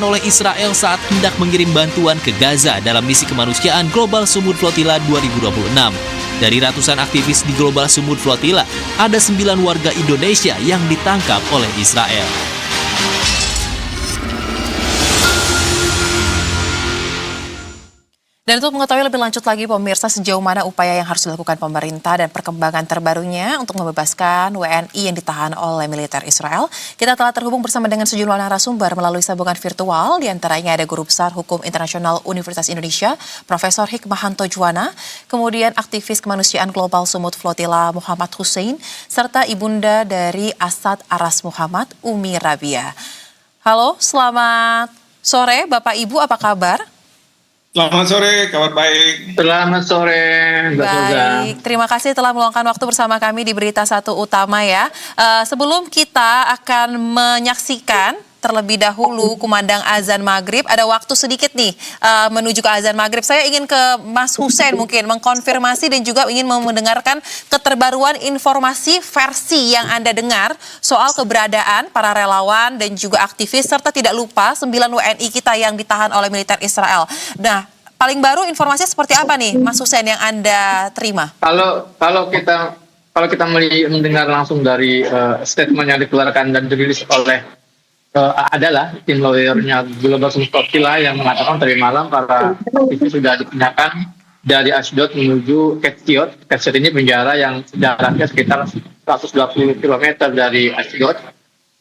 oleh Israel saat hendak mengirim bantuan ke Gaza dalam misi kemanusiaan Global Sumut Flotilla 2026. Dari ratusan aktivis di Global Sumut Flotilla, ada 9 warga Indonesia yang ditangkap oleh Israel. Dan untuk mengetahui lebih lanjut lagi pemirsa sejauh mana upaya yang harus dilakukan pemerintah dan perkembangan terbarunya untuk membebaskan WNI yang ditahan oleh militer Israel, kita telah terhubung bersama dengan sejumlah narasumber melalui sambungan virtual. Di antaranya ada Guru Besar Hukum Internasional Universitas Indonesia, Profesor Hikmahanto Juwana, kemudian aktivis kemanusiaan Global Sumut Flotilla Muhammad Hussein, serta ibunda dari Asad Aras Muhammad, Umi Rabia. Halo, selamat sore Bapak Ibu, apa kabar? Selamat sore, kabar baik. Selamat sore, Mbak Soga. Baik, terima kasih telah meluangkan waktu bersama kami di Berita Satu Utama ya. Sebelum kita akan menyaksikan terlebih dahulu kumandang azan maghrib, ada waktu sedikit nih menuju ke azan maghrib. Saya ingin ke Mas Hussein mungkin mengkonfirmasi dan juga ingin mendengarkan keterbaruan informasi versi yang Anda dengar soal keberadaan para relawan dan juga aktivis, serta tidak lupa 9 WNI kita yang ditahan oleh militer Israel. Nah, paling baru informasinya seperti apa nih Mas Hussein yang Anda terima? Kalau kita mendengar langsung dari statement yang dikeluarkan dan dirilis oleh adalah tim lawyernya Global Sumut Flotilla yang mengatakan tadi malam para aktivis sudah dipindahkan dari Ashdod menuju Ketziot. Ketziot ini penjara yang jaraknya sekitar 120 km dari Ashdod.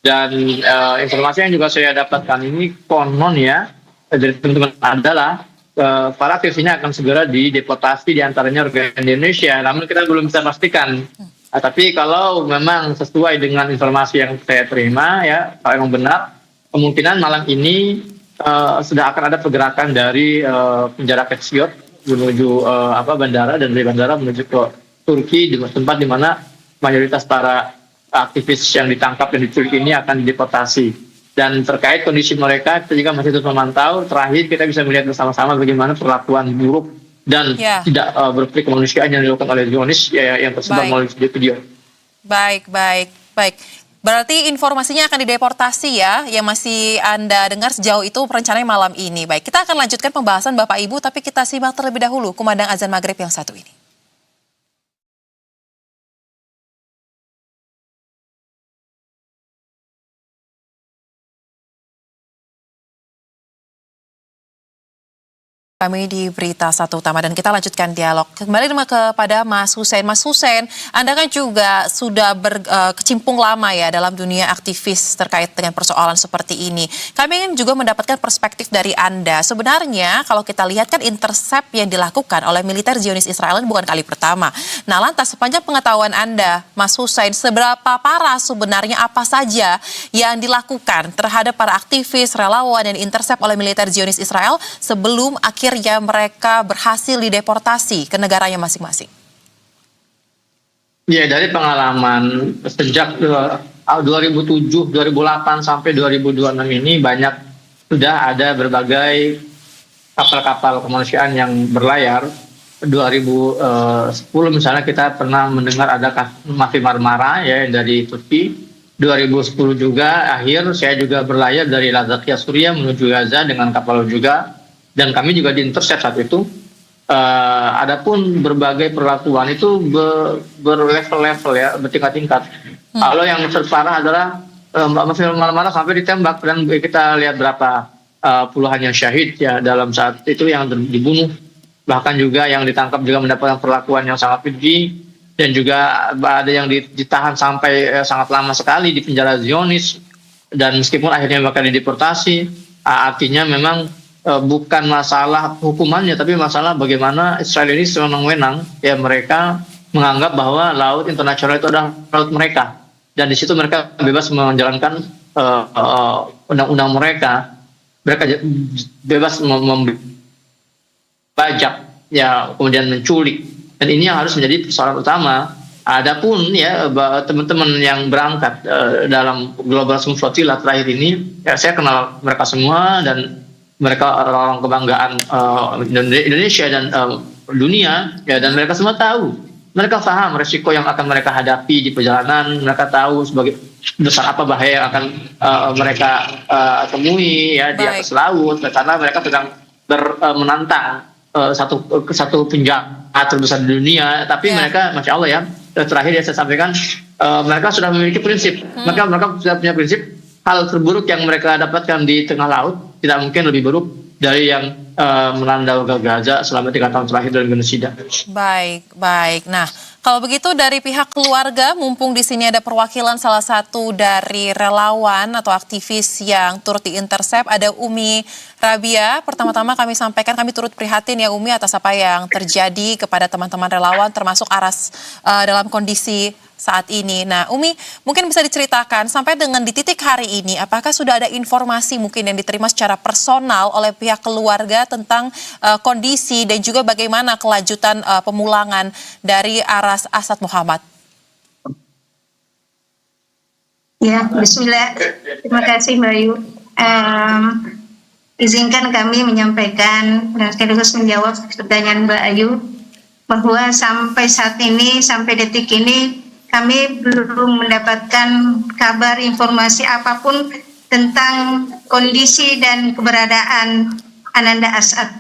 Dan informasi yang juga saya dapatkan ini konon ya dari teman-teman adalah para aktivis ini akan segera dideportasi diantaranya warga Indonesia. Namun kita belum bisa pastikan. Tapi kalau memang sesuai dengan informasi yang saya terima ya, kalau memang benar, kemungkinan malam ini sudah akan ada pergerakan dari penjara Ketziot menuju bandara, dan dari bandara menuju ke Turki, di tempat di mana mayoritas para aktivis yang ditangkap dan diculik ini akan dideportasi. Dan terkait kondisi mereka, kita juga masih terus memantau. Terakhir kita bisa melihat bersama-sama bagaimana perlakuan buruk dan tidak berperi kemanusiaan yang dilakukan oleh Zionis yang tersebar melalui video. Baik. Berarti informasinya akan dideportasi ya, yang masih Anda dengar sejauh itu rencananya malam ini. Baik, kita akan lanjutkan pembahasan Bapak Ibu, tapi kita simak terlebih dahulu kumandang azan maghrib yang satu ini. Kami di Berita Satu Utama dan kita lanjutkan dialog. Kembali kepada Mas Hussein. Mas Hussein, Anda kan juga sudah berkecimpung lama ya dalam dunia aktivis terkait dengan persoalan seperti ini. Kami ingin juga mendapatkan perspektif dari Anda. Sebenarnya kalau kita lihat kan intercept yang dilakukan oleh militer Zionis Israel bukan kali pertama. Nah, lantas sepanjang pengetahuan Anda, Mas Hussein, seberapa parah sebenarnya apa saja yang dilakukan terhadap para aktivis, relawan yang intercept oleh militer Zionis Israel sebelum akhirnya mereka berhasil dideportasi ke negaranya masing-masing? Ya, dari pengalaman sejak 2007, 2008 sampai 2026 ini sudah ada berbagai kapal-kapal kemanusiaan yang berlayar. 2010 misalnya kita pernah mendengar ada Mavi Marmara ya dari Turki. 2010 juga saya juga berlayar dari Latakia Suriah menuju Gaza dengan kapal juga. Dan kami juga diintercept saat itu. Adapun berbagai perlakuan itu berlevel-level ya, bertingkat-tingkat. Kalau yang terparah adalah malam-malam sampai ditembak, dan kita lihat berapa puluhan yang syahid ya dalam saat itu yang dibunuh. Bahkan juga yang ditangkap juga mendapatkan perlakuan yang sangat keji, dan juga ada yang ditahan sampai sangat lama sekali di penjara Zionis, dan meskipun akhirnya bakal dideportasi, artinya memang bukan masalah hukumannya, tapi masalah bagaimana Israel ini sewenang-wenang ya, mereka menganggap bahwa laut internasional itu adalah laut mereka, dan di situ mereka bebas menjalankan undang-undang mereka bebas membajak ya, kemudian menculik, dan ini yang harus menjadi persoalan utama. Adapun ya teman-teman yang berangkat dalam Global Sumut Flotilla terakhir ini ya, saya kenal mereka semua, dan mereka orang kebanggaan Indonesia dan dunia ya, dan mereka semua tahu, mereka paham resiko yang akan mereka hadapi di perjalanan, mereka tahu besar apa bahaya yang akan mereka temui ya di atas laut, karena mereka sedang menantang satu penjahat terbesar di dunia. Tapi mereka, masya Allah ya, terakhir ya saya sampaikan, mereka sudah memiliki prinsip. Mereka sudah punya prinsip, hal terburuk yang mereka dapatkan di tengah laut tidak mungkin lebih buruk dari yang melanda warga Gaza selama 3 tahun terakhir dalam genosida. Baik. Nah, kalau begitu dari pihak keluarga, mumpung di sini ada perwakilan salah satu dari relawan atau aktivis yang turut diintersep, ada Umi Rabia. Pertama-tama kami sampaikan, kami turut prihatin ya Umi atas apa yang terjadi kepada teman-teman relawan, termasuk Aras dalam kondisi saat ini. Nah, Umi, mungkin bisa diceritakan sampai dengan di titik hari ini, apakah sudah ada informasi mungkin yang diterima secara personal oleh pihak keluarga tentang kondisi dan juga bagaimana kelanjutan pemulangan dari Aras Asad Muhammad? Ya, bismillah. Terima kasih Mbak Ayu. Izinkan kami menyampaikan dan sekaligus menjawab pertanyaan Mbak Ayu bahwa sampai saat ini, sampai detik ini, kami belum mendapatkan kabar informasi apapun tentang kondisi dan keberadaan Ananda Asad.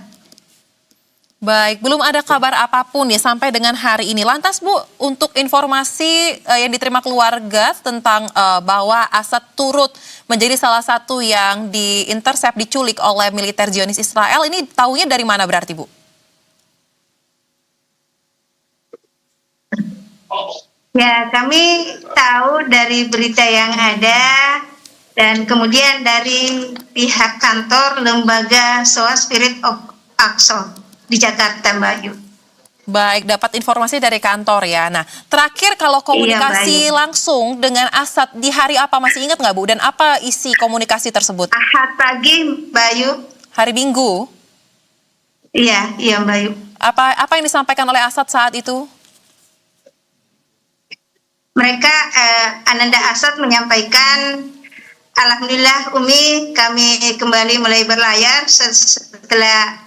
Baik, belum ada kabar apapun ya sampai dengan hari ini. Lantas Bu, untuk informasi yang diterima keluarga tentang bahwa Asad turut menjadi salah satu yang diintersep, diculik oleh militer Zionis Israel, ini tahunya dari mana berarti Bu? Ya, kami tahu dari berita yang ada dan kemudian dari pihak kantor lembaga SOA Spirit of Aqsa di Jakarta, Mbak Ayu. Baik, dapat informasi dari kantor ya. Nah, terakhir kalau komunikasi langsung dengan Asad di hari apa, masih ingat nggak Bu? Dan apa isi komunikasi tersebut? Ahad pagi, Mbak Ayu. Hari Minggu? Iya Mbak Ayu. Apa yang disampaikan oleh Asad saat itu? Mereka, Ananda Asad menyampaikan, alhamdulillah Umi, kami kembali mulai berlayar setelah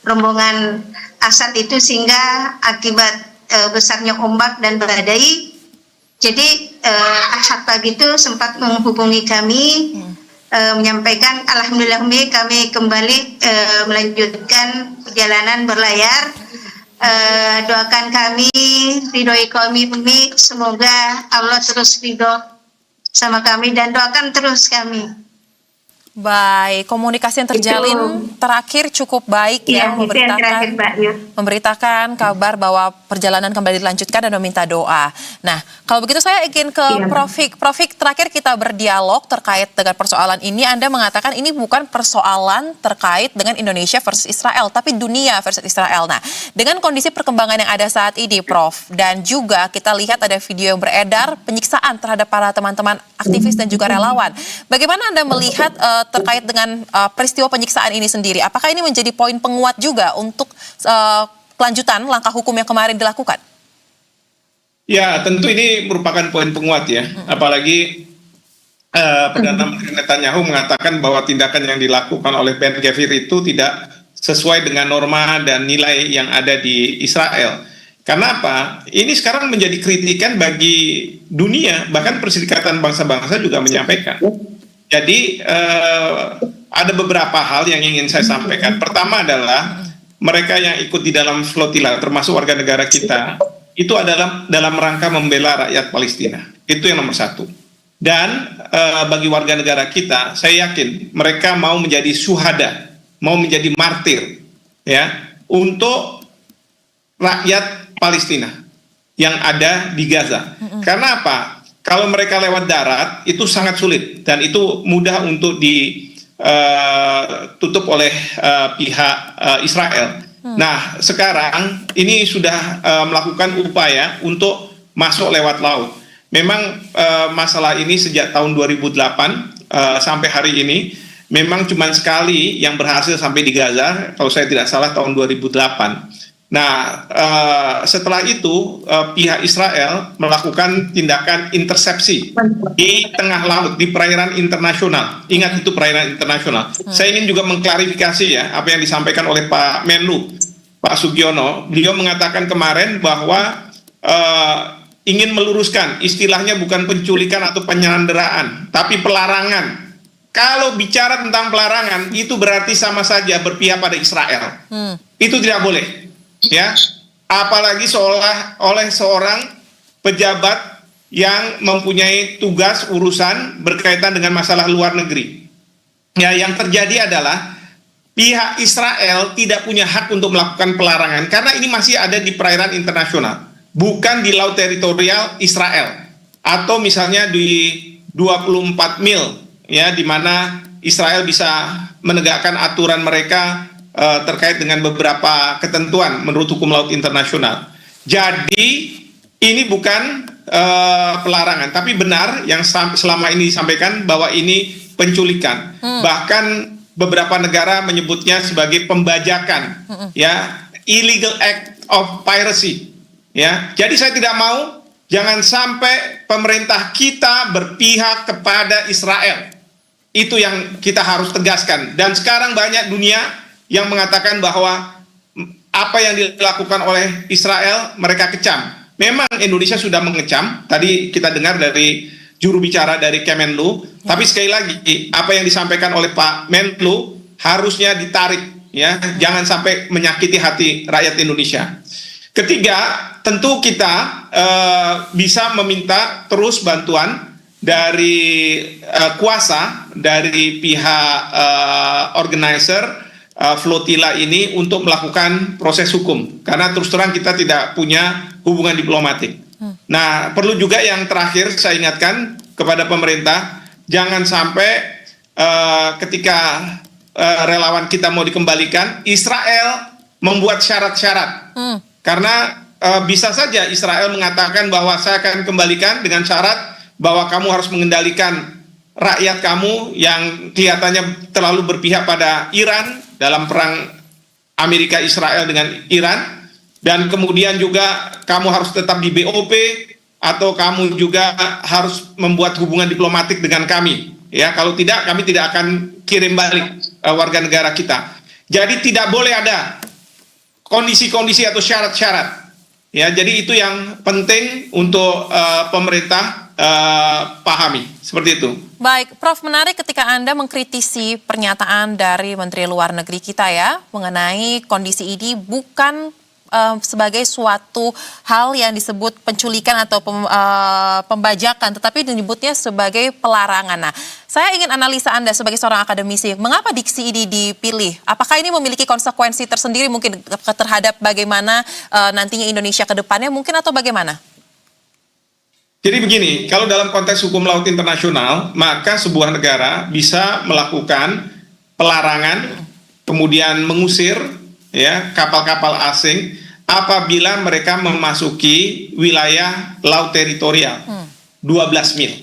rombongan Asad itu sehingga akibat besarnya ombak dan badai. Jadi Ahad pagi itu sempat menghubungi kami, menyampaikan alhamdulillah Umi, kami kembali melanjutkan perjalanan berlayar. Doakan kami, ridhoi kami Umi, semoga Allah terus ridho sama kami dan doakan terus kami. Baik, komunikasi yang terjalin terakhir cukup baik ya, memberitakan kabar bahwa perjalanan kembali dilanjutkan dan meminta doa. Nah, kalau begitu saya ingin ke Prof Hik. Prof Hik, terakhir kita berdialog terkait dengan persoalan ini. Anda mengatakan ini bukan persoalan terkait dengan Indonesia versus Israel, tapi dunia versus Israel. Nah, dengan kondisi perkembangan yang ada saat ini, Prof, dan juga kita lihat ada video yang beredar penyiksaan terhadap para teman-teman aktivis dan juga relawan. Bagaimana Anda melihat terkait dengan peristiwa penyiksaan ini sendiri? Apakah ini menjadi poin penguat juga untuk kelanjutan langkah hukum yang kemarin dilakukan? Ya, tentu ini merupakan poin penguat ya. Apalagi Perdana Menteri Netanyahu mengatakan bahwa tindakan yang dilakukan oleh Ben Gvir itu tidak sesuai dengan norma dan nilai yang ada di Israel. Karena apa? Ini sekarang menjadi kritikan bagi dunia, bahkan Perserikatan Bangsa-Bangsa juga menyampaikan. Jadi ada beberapa hal yang ingin saya sampaikan. Pertama adalah mereka yang ikut di dalam flotila, termasuk warga negara kita, itu adalah dalam rangka membela rakyat Palestina. Itu yang nomor satu. Dan bagi warga negara kita, saya yakin mereka mau menjadi syuhada, mau menjadi martir, ya, untuk rakyat Palestina yang ada di Gaza. Karena apa? Kalau mereka lewat darat itu sangat sulit dan itu mudah untuk ditutup oleh pihak Israel. Nah, sekarang ini sudah melakukan upaya untuk masuk lewat laut. Memang masalah ini sejak tahun 2008 sampai hari ini memang cuma sekali yang berhasil sampai di Gaza, kalau saya tidak salah tahun 2008. Nah, setelah itu pihak Israel melakukan tindakan intersepsi di tengah laut, di perairan internasional. Ingat itu perairan internasional. Saya ingin juga mengklarifikasi ya apa yang disampaikan oleh Pak Menlu, Pak Sugiono. Beliau mengatakan kemarin bahwa ingin meluruskan, istilahnya bukan penculikan atau penyanderaan, tapi pelarangan. Kalau bicara tentang pelarangan, itu berarti sama saja berpihak pada Israel. Itu tidak boleh, ya. Apalagi oleh seorang pejabat yang mempunyai tugas urusan berkaitan dengan masalah luar negeri. Ya, yang terjadi adalah pihak Israel tidak punya hak untuk melakukan pelarangan karena ini masih ada di perairan internasional, bukan di laut teritorial Israel atau misalnya di 24 mil, ya, di mana Israel bisa menegakkan aturan mereka terkait dengan beberapa ketentuan menurut hukum laut internasional. Jadi ini bukan pelarangan, tapi benar yang selama ini disampaikan bahwa ini penculikan. Bahkan beberapa negara menyebutnya sebagai pembajakan, ya, illegal act of piracy, ya. Jadi saya tidak mau jangan sampai pemerintah kita berpihak kepada Israel. Itu yang kita harus tegaskan. Dan sekarang banyak dunia yang mengatakan bahwa apa yang dilakukan oleh Israel mereka kecam. Memang Indonesia sudah mengecam. Tadi kita dengar dari juru bicara dari Kemenlu. Tapi sekali lagi, apa yang disampaikan oleh Pak Menlu harusnya ditarik, ya, jangan sampai menyakiti hati rakyat Indonesia. Ketiga, tentu kita bisa meminta terus bantuan dari kuasa dari pihak organizer flotila ini untuk melakukan proses hukum, karena terus terang kita tidak punya hubungan diplomatik. Nah, perlu juga yang terakhir saya ingatkan kepada pemerintah, jangan sampai ketika relawan kita mau dikembalikan, Israel membuat syarat-syarat. Karena bisa saja Israel mengatakan bahwa saya akan kembalikan dengan syarat bahwa kamu harus mengendalikan rakyat kamu yang kelihatannya terlalu berpihak pada Iran dalam perang Amerika Israel dengan Iran, dan kemudian juga kamu harus tetap di BOP atau kamu juga harus membuat hubungan diplomatik dengan kami, ya. Kalau tidak, kami tidak akan kirim balik warga negara kita. Jadi tidak boleh ada kondisi-kondisi atau syarat-syarat, ya. Jadi itu yang penting untuk pemerintah pahami, seperti itu. Baik, Prof, menarik ketika Anda mengkritisi pernyataan dari Menteri Luar Negeri kita, ya, mengenai kondisi ini bukan sebagai suatu hal yang disebut penculikan atau pembajakan, tetapi disebutnya sebagai pelarangan. Nah, saya ingin analisa Anda sebagai seorang akademisi, mengapa diksi ini dipilih? Apakah ini memiliki konsekuensi tersendiri mungkin terhadap bagaimana nantinya Indonesia ke depannya mungkin, atau bagaimana? Jadi begini, kalau dalam konteks hukum laut internasional, maka sebuah negara bisa melakukan pelarangan, kemudian mengusir, ya, kapal-kapal asing apabila mereka memasuki wilayah laut teritorial 12 mil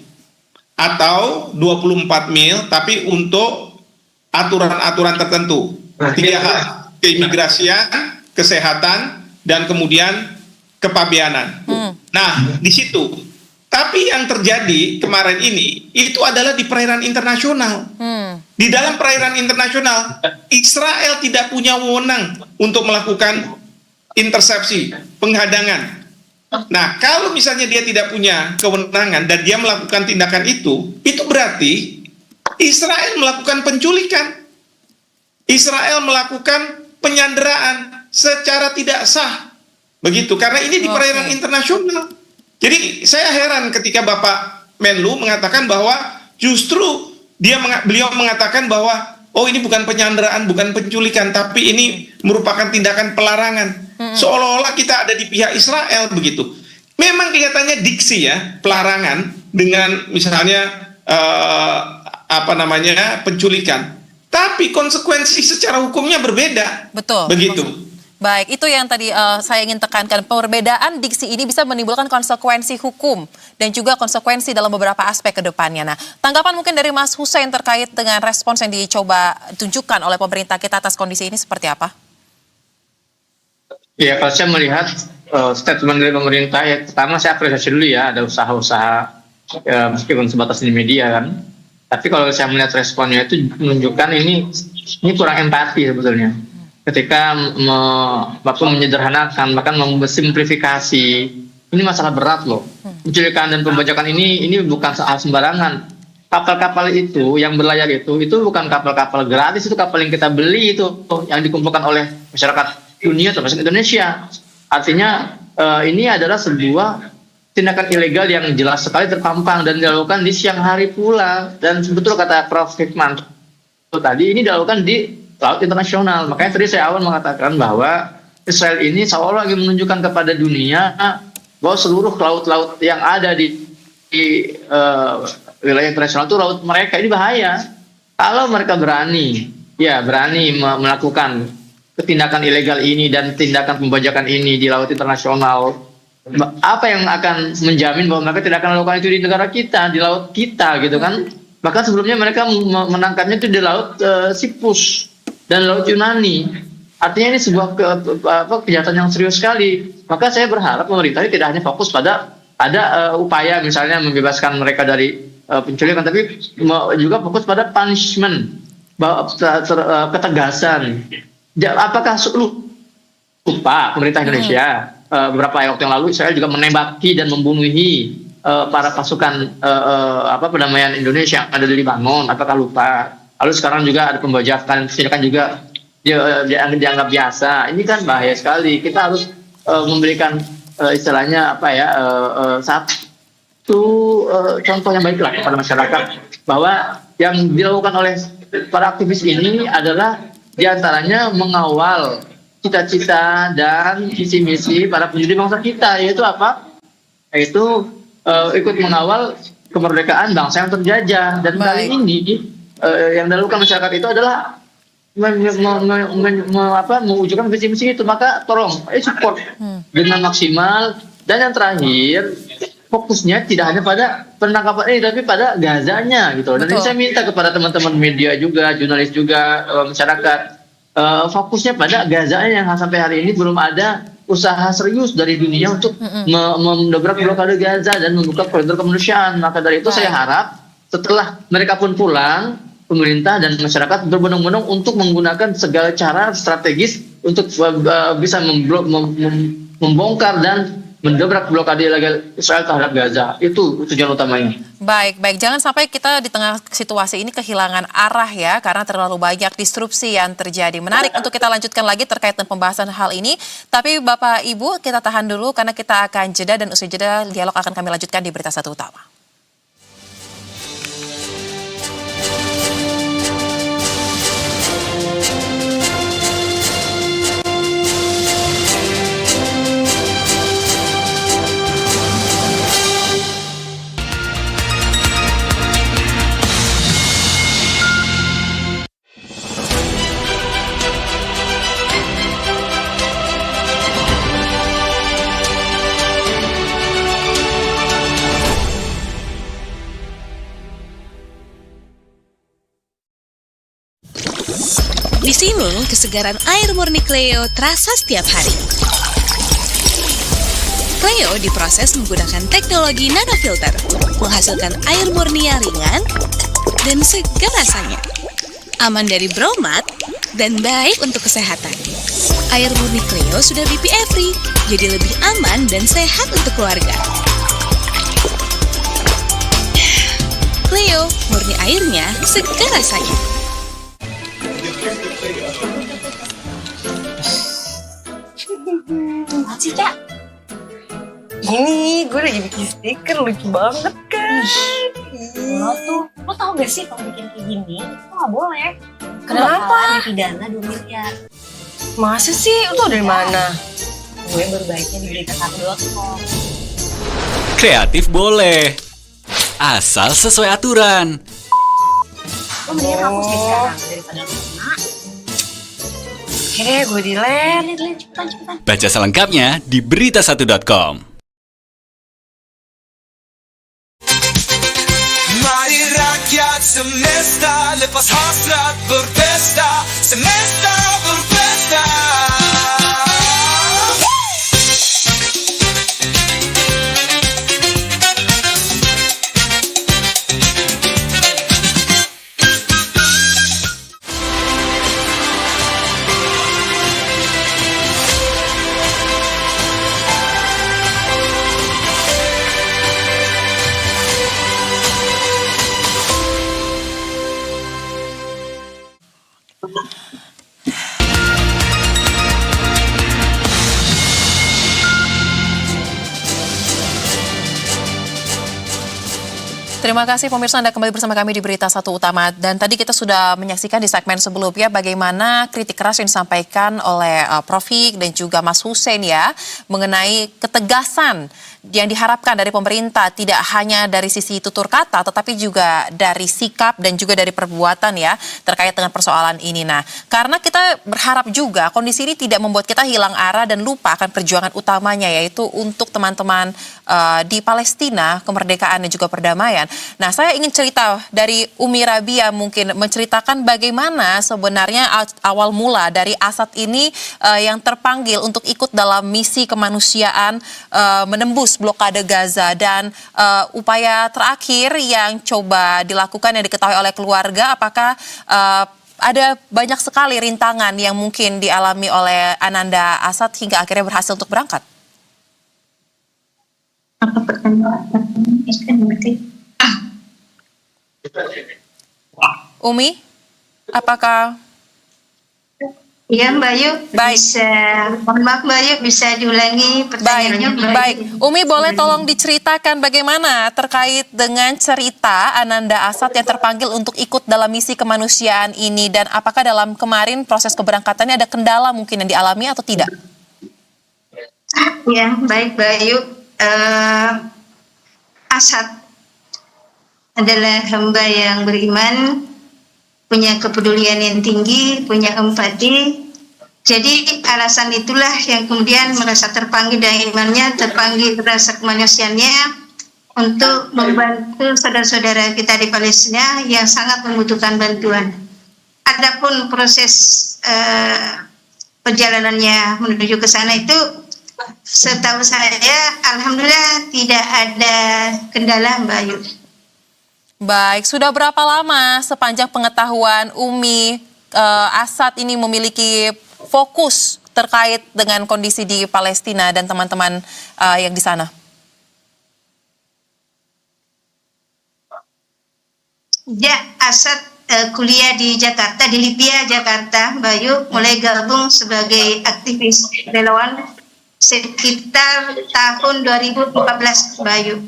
atau 24 mil, tapi untuk aturan-aturan tertentu. 3 hal: keimigrasian, kesehatan, dan kemudian kepabeanan. Nah, di situ. Tapi yang terjadi kemarin ini itu adalah di perairan internasional. Di dalam perairan internasional, Israel tidak punya wewenang untuk melakukan intersepsi, penghadangan. Nah, kalau misalnya dia tidak punya kewenangan dan dia melakukan tindakan itu berarti Israel melakukan penculikan. Israel melakukan penyanderaan secara tidak sah. Begitu, karena ini di perairan internasional. Jadi saya heran ketika Bapak Menlu mengatakan bahwa justru beliau mengatakan bahwa ini bukan penyanderaan, bukan penculikan, tapi ini merupakan tindakan pelarangan. Seolah-olah kita ada di pihak Israel begitu. Memang kelihatannya diksi, ya, pelarangan dengan misalnya penculikan. Tapi konsekuensi secara hukumnya berbeda. Betul. Begitu. Baik, itu yang tadi saya ingin tekankan. Perbedaan diksi ini bisa menimbulkan konsekuensi hukum dan juga konsekuensi dalam beberapa aspek ke depannya. Nah, tanggapan mungkin dari Mas Hussein terkait dengan respons yang dicoba tunjukkan oleh pemerintah kita atas kondisi ini seperti apa? Ya, kalau saya melihat statement dari pemerintah, ya, pertama saya apresiasi dulu, ya, ada usaha-usaha meskipun sebatas di media kan. Tapi kalau saya melihat responnya itu menunjukkan ini kurang empati sebetulnya. Ketika menyederhanakan, bahkan memsimplifikasi Ini masalah berat loh. Penculikan dan pembajakan ini bukan soal sembarangan. Kapal-kapal itu yang berlayar itu bukan kapal-kapal gratis, itu kapal yang kita beli itu yang dikumpulkan oleh masyarakat dunia termasuk Indonesia. Artinya ini adalah sebuah tindakan ilegal yang jelas sekali terpampang dan dilakukan di siang hari pula. Dan betul kata Prof. Hikman tadi, ini dilakukan di laut internasional. Makanya tadi saya awal mengatakan bahwa Israel ini seolah lagi menunjukkan kepada dunia bahwa seluruh laut-laut yang ada di wilayah internasional itu laut mereka. Ini bahaya. Kalau mereka berani melakukan tindakan ilegal ini dan tindakan pembajakan ini di laut internasional, apa yang akan menjamin bahwa mereka tidak akan melakukan itu di negara kita, di laut kita gitu kan? Bahkan sebelumnya mereka menangkapnya itu di laut Siprus dan laut Yunani. Artinya ini sebuah kejahatan yang serius sekali. Maka saya berharap pemerintah ini tidak hanya fokus pada ada upaya misalnya membebaskan mereka dari penculikan, tapi juga fokus pada punishment, ketegasan. Apakah lupa pemerintah Indonesia beberapa waktu yang lalu Israel juga menembaki dan membunuhi para pasukan perdamaian Indonesia yang ada di Libanon? Apakah lupa? Lalu sekarang juga ada pembajakan, tindakan juga dianggap biasa. Ini kan bahaya sekali. Kita harus memberikan istilahnya satu contoh yang baik lah kepada masyarakat bahwa yang dilakukan oleh para aktivis ini adalah diantaranya mengawal cita-cita dan visi misi para pendiri bangsa kita, yaitu apa? Yaitu ikut mengawal kemerdekaan bangsa yang terjajah. Dan kali ini yang dilakukan masyarakat itu adalah mewujudkan visi misi itu. Maka tolong support dengan maksimal. Dan yang terakhir, fokusnya tidak hanya pada penangkapan ini, tapi pada Gazanya gitu. Dan ini saya minta kepada teman-teman media juga, jurnalis juga, masyarakat, fokusnya pada Gaza yang sampai hari ini belum ada usaha serius dari dunia untuk mendobrak blokade Gaza dan membuka koridor kemanusiaan. Maka dari itu saya harap setelah mereka pun pulang, pemerintah dan masyarakat berbondong-bondong untuk menggunakan segala cara strategis untuk bisa membongkar dan mendobrak blokade ilegal Israel terhadap Gaza. Itu tujuan utamanya. Baik. Jangan sampai kita di tengah situasi ini kehilangan arah ya, karena terlalu banyak disrupsi yang terjadi. Menarik untuk kita lanjutkan lagi terkait dengan pembahasan hal ini. Tapi Bapak Ibu, kita tahan dulu karena kita akan jeda, dan usai jeda dialog akan kami lanjutkan di Berita Satu Utama. Di sini, kesegaran air murni Cleo terasa setiap hari. Cleo diproses menggunakan teknologi nanofilter, menghasilkan air murni yang ringan dan segar rasanya. Aman dari bromat dan baik untuk kesehatan. Air murni Cleo sudah BPA free, jadi lebih aman dan sehat untuk keluarga. Cleo, murni airnya, segar rasanya. Sih, Cak? Ini gue lagi bikin stiker, lucu banget kan? Lo tau gak sih kalau bikin kayak gini, lo gak boleh. Kenapa? Dipidana 2 miliar. Masa sih? Lo tau dari mana? Gue baru baiknya di berita1.com. Kreatif boleh, asal sesuai aturan. Lo mendingan hapus deh sekarang daripada lo kena. Oke, gue delete. Delete, cepetan. Baca selengkapnya di berita1.com. Mari rakyat semesta, lepas hasrat berpesta, semesta berpesta. Terima kasih pemirsa, Anda kembali bersama kami di Berita Satu Utama. Dan tadi kita sudah menyaksikan di segmen sebelumnya bagaimana kritik keras yang disampaikan oleh Prof. Hik dan juga Mas Hussein ya, mengenai ketegasan yang diharapkan dari pemerintah, tidak hanya dari sisi tutur kata tetapi juga dari sikap dan juga dari perbuatan ya, terkait dengan persoalan ini. Nah, karena kita berharap juga kondisi ini tidak membuat kita hilang arah dan lupa akan perjuangan utamanya, yaitu untuk teman-teman di Palestina, kemerdekaan dan juga perdamaian. Nah, saya ingin cerita dari Umi Rabia, mungkin menceritakan bagaimana sebenarnya awal mula dari Asad ini yang terpanggil untuk ikut dalam misi kemanusiaan menembus blokade Gaza, dan upaya terakhir yang coba dilakukan yang diketahui oleh keluarga, apakah ada banyak sekali rintangan yang mungkin dialami oleh Ananda Asad hingga akhirnya berhasil untuk berangkat? Apa pertanyaan? Umi, apakah... Iya Mbak Yu, Baik. mohon maaf Mbak Yu, bisa diulangi pertanyaannya? Baik. Umi, boleh tolong diceritakan bagaimana terkait dengan cerita Ananda Asad yang terpanggil untuk ikut dalam misi kemanusiaan ini, dan apakah dalam kemarin proses keberangkatannya ada kendala mungkin yang dialami atau tidak? Ya, baik Mbak Yu. Asad adalah hamba yang beriman, punya kepedulian yang tinggi, punya empati. Jadi alasan itulah yang kemudian merasa terpanggil dan imannya, terpanggil rasa kemanusiaannya untuk membantu saudara-saudara kita di Palestina yang sangat membutuhkan bantuan. Adapun proses perjalanannya menuju ke sana itu, setahu saya alhamdulillah tidak ada kendala Mbak Ayu. Baik, sudah berapa lama sepanjang pengetahuan Umi Asad ini memiliki fokus terkait dengan kondisi di Palestina dan teman-teman yang di sana? Ya, Asad kuliah di Jakarta, di Libya, Jakarta, Bayu, mulai gabung sebagai aktivis relawan sekitar tahun 2014, Bayu.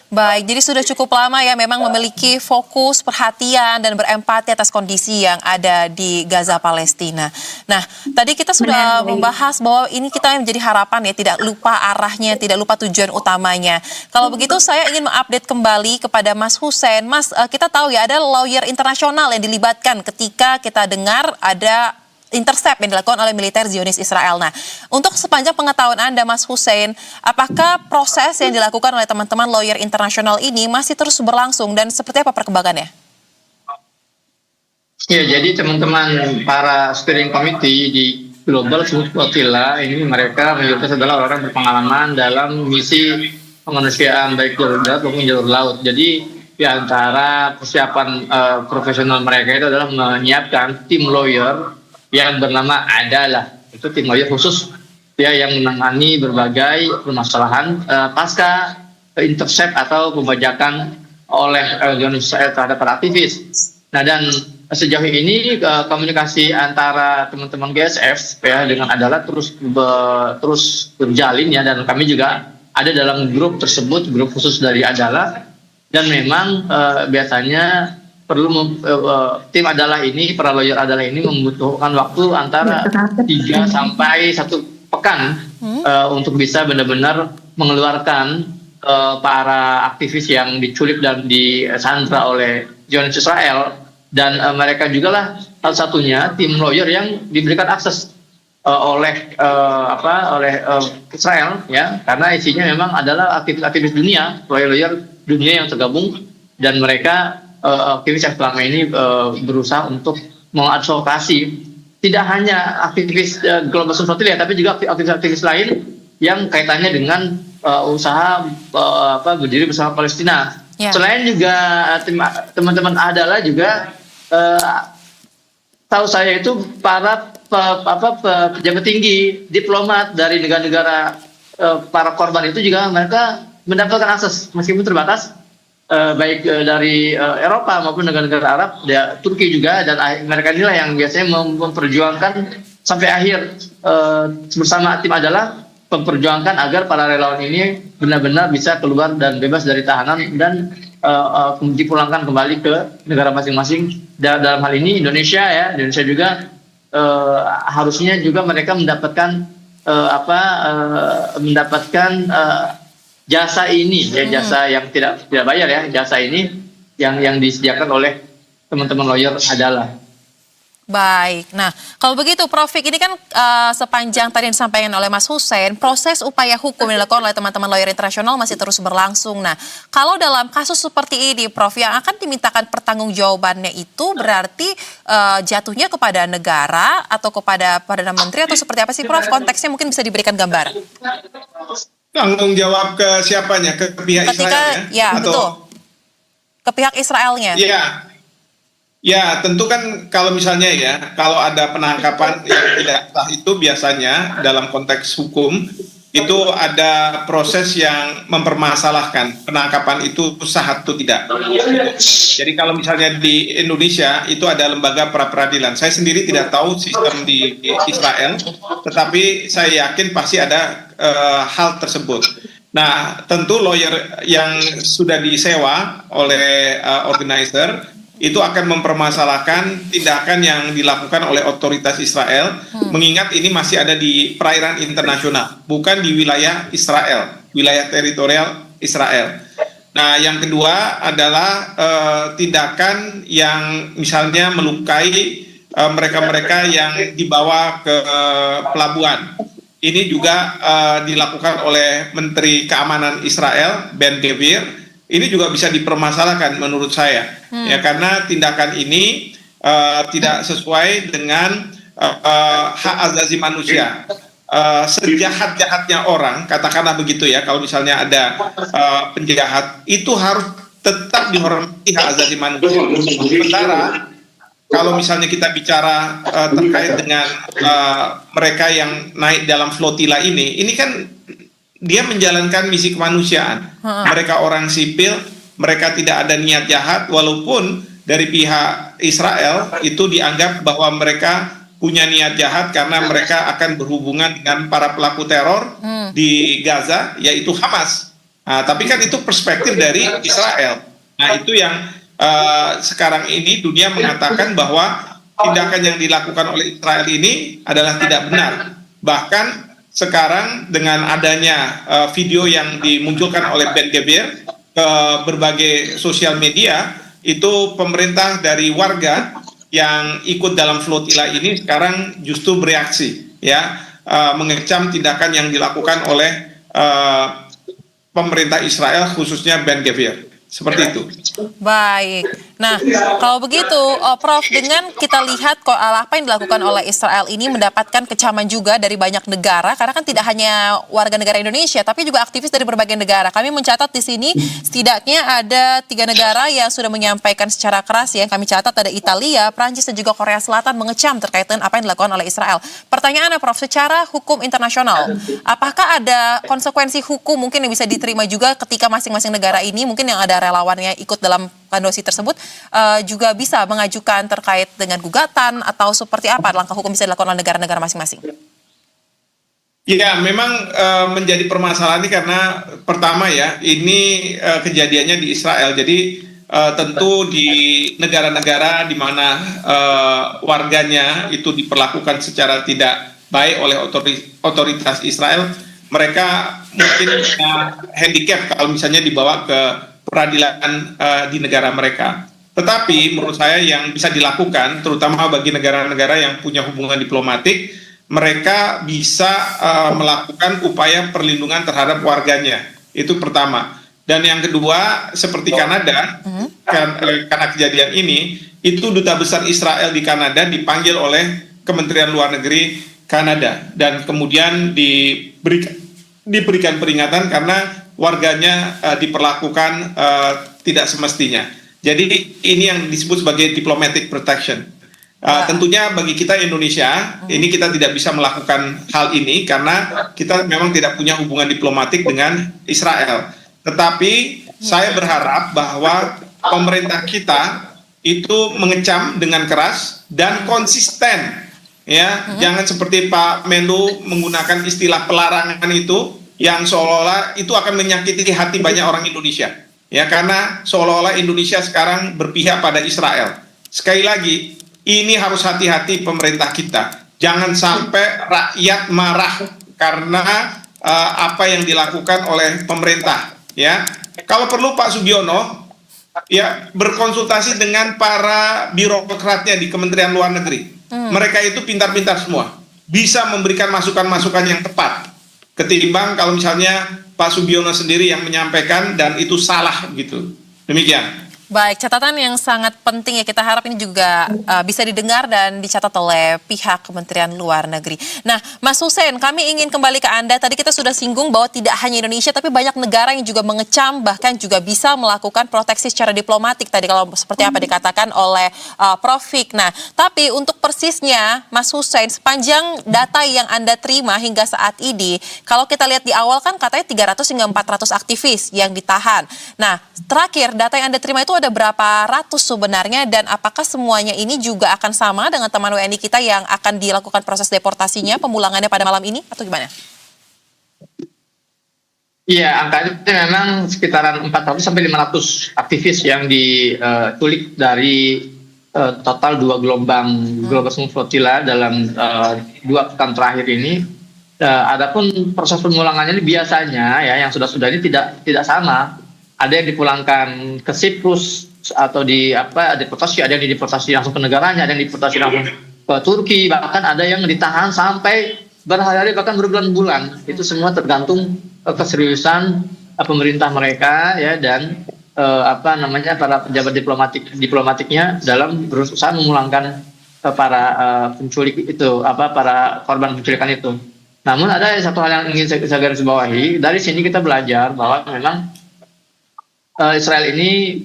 Baik, jadi sudah cukup lama ya memang memiliki fokus, perhatian, dan berempati atas kondisi yang ada di Gaza, Palestina. Nah, tadi kita sudah membahas bahwa ini kita yang menjadi harapan ya, tidak lupa arahnya, tidak lupa tujuan utamanya. Kalau begitu saya ingin mengupdate kembali kepada Mas Hussein. Mas, kita tahu ya ada lawyer internasional yang dilibatkan ketika kita dengar ada intercept yang dilakukan oleh militer Zionis Israel. Nah, untuk sepanjang pengetahuan Anda, Mas Hussein, apakah proses yang dilakukan oleh teman-teman lawyer internasional ini masih terus berlangsung dan seperti apa perkembangannya? Ya, jadi teman-teman para steering committee di Global Smooth Flotilla ini mereka mayoritas adalah orang berpengalaman dalam misi kemanusiaan baik jalur darat maupun jalur laut. Jadi di antara persiapan profesional mereka itu adalah menyiapkan tim lawyer yang bernama Adalah, itu tim lawyer khusus ya yang menangani berbagai permasalahan pasca intercept atau pembajakan oleh Zionis Israel terhadap para aktivis. Nah, dan sejauh ini komunikasi antara teman-teman GSF ya dengan Adalah terus berjalin ya, dan kami juga ada dalam grup tersebut, grup khusus dari Adalah, dan memang biasanya perlu tim Adalah ini, para lawyer Adalah ini membutuhkan waktu antara 3 sampai 1 pekan untuk bisa benar-benar mengeluarkan para aktivis yang diculik dan disandra oleh Zionis Israel, dan mereka juga lah salah satunya tim lawyer yang diberikan akses oleh Israel ya, karena isinya memang adalah aktivis-aktivis dunia, lawyer-lawyer dunia yang tergabung, dan mereka aktivis yang selama ini berusaha untuk mengadvokasi tidak hanya aktivis Global Smooth Flotilla, tapi juga aktivis-aktivis lain yang kaitannya dengan usaha berdiri bersama Palestina. Yeah. Selain juga teman-teman Adalah juga tahu saya itu para pejabat tinggi diplomat dari negara-negara para korban itu juga mereka mendapatkan akses meskipun terbatas baik dari Eropa maupun negara-negara Arab, Turki juga, dan mereka inilah yang biasanya memperjuangkan sampai akhir bersama tim adalah memperjuangkan agar para relawan ini benar-benar bisa keluar dan bebas dari tahanan dan dipulangkan kembali ke negara masing-masing. Dalam hal ini Indonesia juga harusnya juga mereka mendapatkan jasa ini, jasa yang tidak bayar jasa ini yang disediakan oleh teman-teman lawyer adalah. Baik, nah kalau begitu Prof Fik, ini kan sepanjang tadi yang disampaikan oleh Mas Hussein, proses upaya hukum yang dilakukan oleh teman-teman lawyer internasional masih terus berlangsung. Nah kalau dalam kasus seperti ini Prof, yang akan dimintakan pertanggungjawabannya itu berarti jatuhnya kepada negara atau kepada Perdana Menteri atau seperti apa sih Prof? Konteksnya mungkin bisa diberikan gambaran. Tanggung jawab ke siapanya? Ke pihak Israel ya? Betul. Ke pihak Israelnya. Iya. Ya, tentu kan kalau misalnya kalau ada penangkapan yang tidak sah itu biasanya dalam konteks hukum itu ada proses yang mempermasalahkan penangkapan itu sah atau tidak. Jadi kalau misalnya di Indonesia itu ada lembaga pra-peradilan. Saya sendiri tidak tahu sistem di Israel, tetapi saya yakin pasti ada hal tersebut. Nah, tentu lawyer yang sudah disewa oleh organizer itu akan mempermasalahkan tindakan yang dilakukan oleh otoritas Israel, mengingat ini masih ada di perairan internasional, bukan di wilayah Israel, wilayah teritorial Israel. Nah, yang kedua adalah tindakan yang misalnya melukai mereka-mereka yang dibawa ke pelabuhan. Ini juga dilakukan oleh Menteri Keamanan Israel, Ben-Gvir. Ini juga bisa dipermasalahkan menurut saya, karena tindakan ini tidak sesuai dengan hak asasi manusia. Sejahat-jahatnya orang, katakanlah begitu kalau misalnya ada penjahat, itu harus tetap dihormati hak asasi manusia. Sementara kalau misalnya kita bicara terkait dengan mereka yang naik dalam flotila ini kan dia menjalankan misi kemanusiaan. Mereka orang sipil, mereka tidak ada niat jahat, walaupun dari pihak Israel itu dianggap bahwa mereka punya niat jahat karena mereka akan berhubungan dengan para pelaku teror di Gaza, yaitu Hamas. Nah, tapi kan itu perspektif dari Israel. Nah, itu yang sekarang ini dunia mengatakan bahwa tindakan yang dilakukan oleh Israel ini adalah tidak benar. Bahkan sekarang dengan adanya video yang dimunculkan oleh Ben-Gvir ke berbagai sosial media, itu pemerintah dari warga yang ikut dalam flotila ini sekarang justru bereaksi, mengecam tindakan yang dilakukan oleh pemerintah Israel, khususnya Ben-Gvir. Seperti itu. Baik. Nah, kalau begitu, Prof, dengan kita lihat apa yang dilakukan oleh Israel ini mendapatkan kecaman juga dari banyak negara, karena kan tidak hanya warga negara Indonesia, tapi juga aktivis dari berbagai negara. Kami mencatat di sini setidaknya ada 3 negara yang sudah menyampaikan secara keras, yang kami catat ada Italia, Prancis, dan juga Korea Selatan mengecam terkait dengan apa yang dilakukan oleh Israel. Pertanyaannya, Prof, secara hukum internasional, apakah ada konsekuensi hukum mungkin yang bisa diterima juga ketika masing-masing negara ini, mungkin yang ada relawannya ikut dalam konvensi tersebut, juga bisa mengajukan terkait dengan gugatan atau seperti apa langkah hukum bisa dilakukan oleh negara-negara masing-masing? Ya, memang menjadi permasalahan ini karena pertama ini kejadiannya di Israel. Jadi tentu di negara-negara di mana warganya itu diperlakukan secara tidak baik oleh otoritas Israel, mereka mungkin handicap kalau misalnya dibawa ke peradilan di negara mereka. Tetapi menurut saya yang bisa dilakukan, terutama bagi negara-negara yang punya hubungan diplomatik, mereka bisa melakukan upaya perlindungan terhadap warganya. Itu pertama. Dan yang kedua, seperti Kanada, karena kejadian ini, itu Duta Besar Israel di Kanada dipanggil oleh Kementerian Luar Negeri Kanada. Dan kemudian diberikan peringatan karena warganya diperlakukan tidak semestinya. Jadi ini yang disebut sebagai diplomatic protection. Tentunya bagi kita Indonesia, ini kita tidak bisa melakukan hal ini karena kita memang tidak punya hubungan diplomatik dengan Israel. Tetapi saya berharap bahwa pemerintah kita itu mengecam dengan keras dan konsisten, ya. Jangan seperti Pak Menlu menggunakan istilah pelarangan itu yang seolah-olah itu akan menyakiti hati banyak orang Indonesia, ya, karena seolah-olah Indonesia sekarang berpihak pada Israel. Sekali lagi, ini harus hati-hati pemerintah kita, jangan sampai rakyat marah karena apa yang dilakukan oleh pemerintah, ya. Kalau perlu Pak Sugiono, ya, berkonsultasi dengan para birokratnya di Kementerian Luar Negeri. Mereka itu pintar-pintar semua, bisa memberikan masukan-masukan yang tepat, ketimbang kalau misalnya Pak Sugiono sendiri yang menyampaikan dan itu salah gitu. Demikian. Baik, catatan yang sangat penting ya, kita harap ini juga bisa didengar dan dicatat oleh pihak Kementerian Luar Negeri. Nah, Mas Hussein, kami ingin kembali ke Anda. Tadi kita sudah singgung bahwa tidak hanya Indonesia, tapi banyak negara yang juga mengecam, bahkan juga bisa melakukan proteksi secara diplomatik tadi kalau seperti apa dikatakan oleh Prof. Fik. Nah, tapi untuk persisnya, Mas Hussein, sepanjang data yang Anda terima hingga saat ini, kalau kita lihat di awal kan katanya 300 hingga 400 aktivis yang ditahan. Nah, terakhir data yang Anda terima itu ada berapa ratus sebenarnya, dan apakah semuanya ini juga akan sama dengan teman WNI kita yang akan dilakukan proses deportasinya, pemulangannya pada malam ini, atau gimana? Iya, angkanya memang sekitaran 400 sampai 500 aktivis yang diculik dari total 2 gelombang Global Smooth Flotilla dalam 2 pekan terakhir ini. Adapun proses pemulangannya ini biasanya ya yang sudah ini tidak sama. Ada yang dipulangkan ke Siprus atau deportasi, ada yang dideportasi langsung ke negaranya, ada yang deportasi langsung ke Turki, bahkan ada yang ditahan sampai berhari-hari bahkan berbulan-bulan. Itu semua tergantung keseriusan pemerintah mereka ya, dan para pejabat diplomatiknya dalam berusaha memulangkan para penculik itu, para korban penculikan itu. Namun ada satu hal yang ingin saya garis bawahi, dari sini kita belajar bahwa memang Israel ini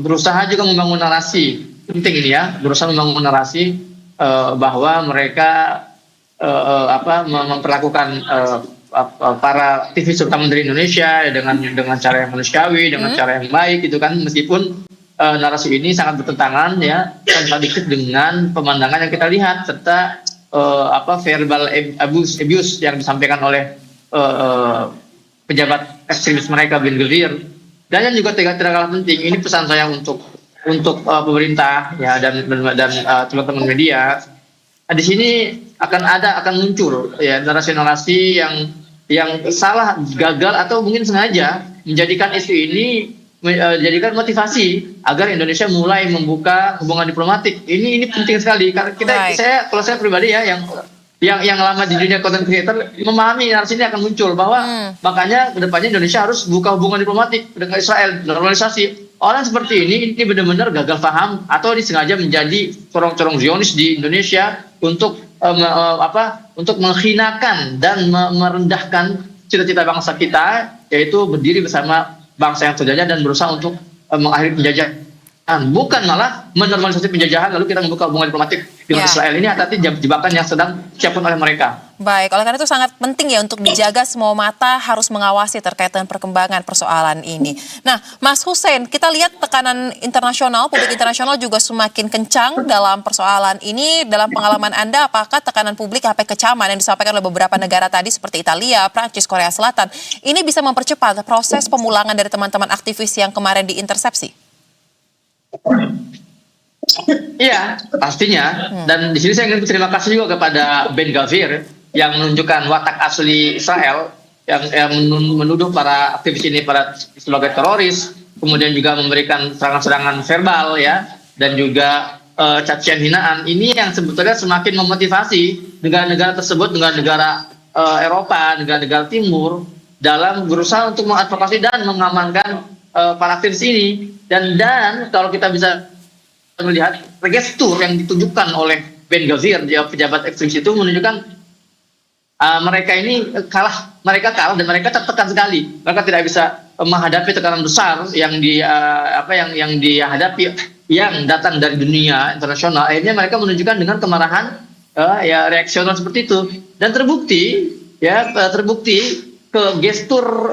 berusaha juga membangun narasi penting ini ya, berusaha membangun narasi bahwa mereka memperlakukan para aktivis terutama dari Indonesia ya, dengan cara yang manusiawi, dengan cara yang baik gitu kan, meskipun narasi ini sangat bertentangan ya, kontradiktif dengan pemandangan yang kita lihat serta verbal abuse yang disampaikan oleh pejabat ekstremis mereka Ben Gvir. Dan yang juga tidak kalah penting, ini pesan saya untuk pemerintah ya dan teman-teman media. Di sini akan muncul ya narasi-narasi yang salah, gagal atau mungkin sengaja menjadikan isu ini menjadikan motivasi agar Indonesia mulai membuka hubungan diplomatik. Ini penting sekali karena kalau saya pribadi ya yang lama di dunia content creator memahami narasi ini akan muncul bahwa makanya kedepannya Indonesia harus buka hubungan diplomatik dengan Israel, normalisasi. Orang seperti ini benar-benar gagal paham atau disengaja menjadi corong-corong Zionis di Indonesia untuk untuk menghinakan dan merendahkan cita-cita bangsa kita, yaitu berdiri bersama bangsa yang terjajah dan berusaha untuk mengakhiri penjajahan. Bukan malah menormalisasi penjajahan lalu kita membuka hubungan diplomatik dengan Israel. Ini hati-hati jebakan yang sedang disiapkan oleh mereka. Baik, oleh karena itu sangat penting ya untuk dijaga, semua mata harus mengawasi terkait dengan perkembangan persoalan ini. Nah, Mas Hussein, kita lihat tekanan internasional, publik internasional juga semakin kencang dalam persoalan ini. Dalam pengalaman Anda, apakah tekanan publik sampai kecaman yang disampaikan oleh beberapa negara tadi seperti Italia, Prancis, Korea Selatan, ini bisa mempercepat proses pemulangan dari teman-teman aktivis yang kemarin diintersepsi? Iya, pastinya. Dan di sini saya ingin berterima kasih juga kepada Ben Gvir yang menunjukkan watak asli Israel, yang menuduh para aktivis ini sebagai teroris, kemudian juga memberikan serangan-serangan verbal ya, dan juga cacian hinaan. Ini yang sebetulnya semakin memotivasi negara-negara tersebut, negara-negara Eropa, negara-negara Timur dalam berusaha untuk mengadvokasi dan mengamankan para aktivis ini. Dan kalau kita bisa melihat gestur yang ditunjukkan oleh Ben Gvir, pejabat ekstremis itu menunjukkan mereka kalah dan mereka tertekan sekali. Mereka tidak bisa menghadapi tekanan besar yang dihadapi yang datang dari dunia internasional. Akhirnya mereka menunjukkan dengan kemarahan reaksional seperti itu, dan terbukti ke gestur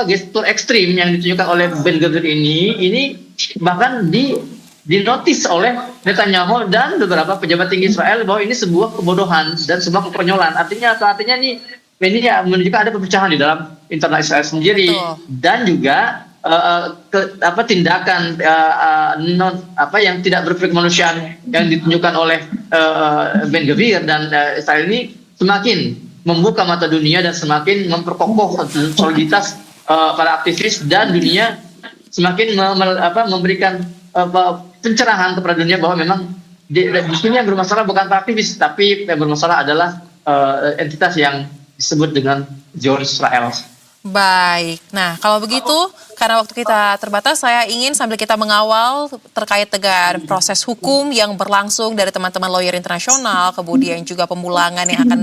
gestur ekstrim yang ditunjukkan oleh Ben Gvir ini bahkan dinotis oleh Netanyahu dan beberapa pejabat tinggi Israel bahwa ini sebuah kebodohan dan sebuah kekonyolan. Artinya ini ya menunjukkan ada perpecahan di dalam internal Israel sendiri. Betul. Dan juga tindakan yang tidak berpikir kemanusiaan yang ditunjukkan oleh Ben Gvir dan Israel ini semakin membuka mata dunia dan semakin memperkokoh soliditas para aktivis, dan dunia semakin memberikan pencerahan kepada dunia bahwa memang di sini yang bermasalah bukan para aktivis, tapi yang bermasalah adalah entitas yang disebut dengan Zionis Israel. Baik, nah kalau begitu karena waktu kita terbatas, saya ingin sambil kita mengawal terkait dengan proses hukum yang berlangsung dari teman-teman lawyer internasional, kemudian juga pemulangan yang akan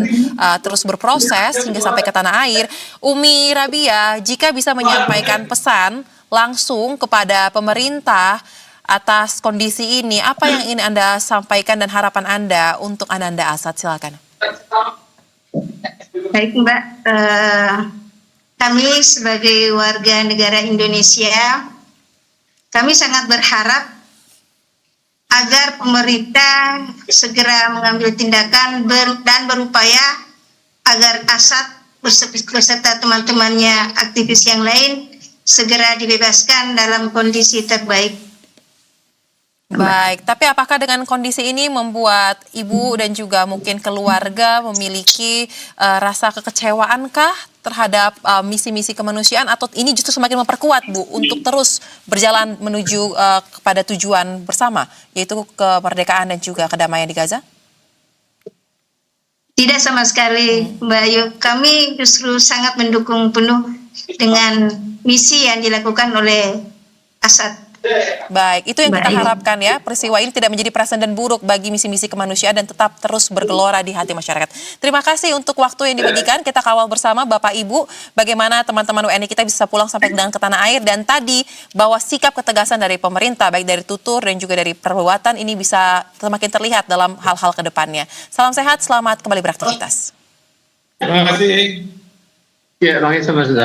terus berproses hingga sampai ke tanah air, Umi Rabia, jika bisa menyampaikan pesan langsung kepada pemerintah atas kondisi ini, apa yang ingin Anda sampaikan dan harapan Anda untuk Ananda Asad, silakan. Baik Mbak, kami sebagai warga negara Indonesia, kami sangat berharap agar pemerintah segera mengambil tindakan dan berupaya agar Asad beserta teman-temannya aktivis yang lain segera dibebaskan dalam kondisi terbaik. Baik, tapi apakah dengan kondisi ini membuat Ibu dan juga mungkin keluarga memiliki rasa kekecewaankah terhadap misi-misi kemanusiaan, atau ini justru semakin memperkuat Bu untuk terus berjalan menuju kepada tujuan bersama, yaitu kemerdekaan dan juga kedamaian di Gaza? Tidak sama sekali Mbak Ayu, kami justru sangat mendukung penuh dengan misi yang dilakukan oleh Asad. Baik, itu yang kita harapkan ya, peristiwa ini tidak menjadi presiden buruk bagi misi-misi kemanusiaan dan tetap terus bergelora di hati masyarakat. Terima kasih untuk waktu yang dibagikan, kita kawal bersama Bapak Ibu bagaimana teman-teman WNI kita bisa pulang sampai dengan ke tanah air, dan tadi bahwa sikap ketegasan dari pemerintah baik dari tutur dan juga dari perbuatan ini bisa semakin terlihat dalam hal-hal ke depannya. Salam sehat, selamat kembali beraktivitas. Terima kasih. Ya, terima kasih.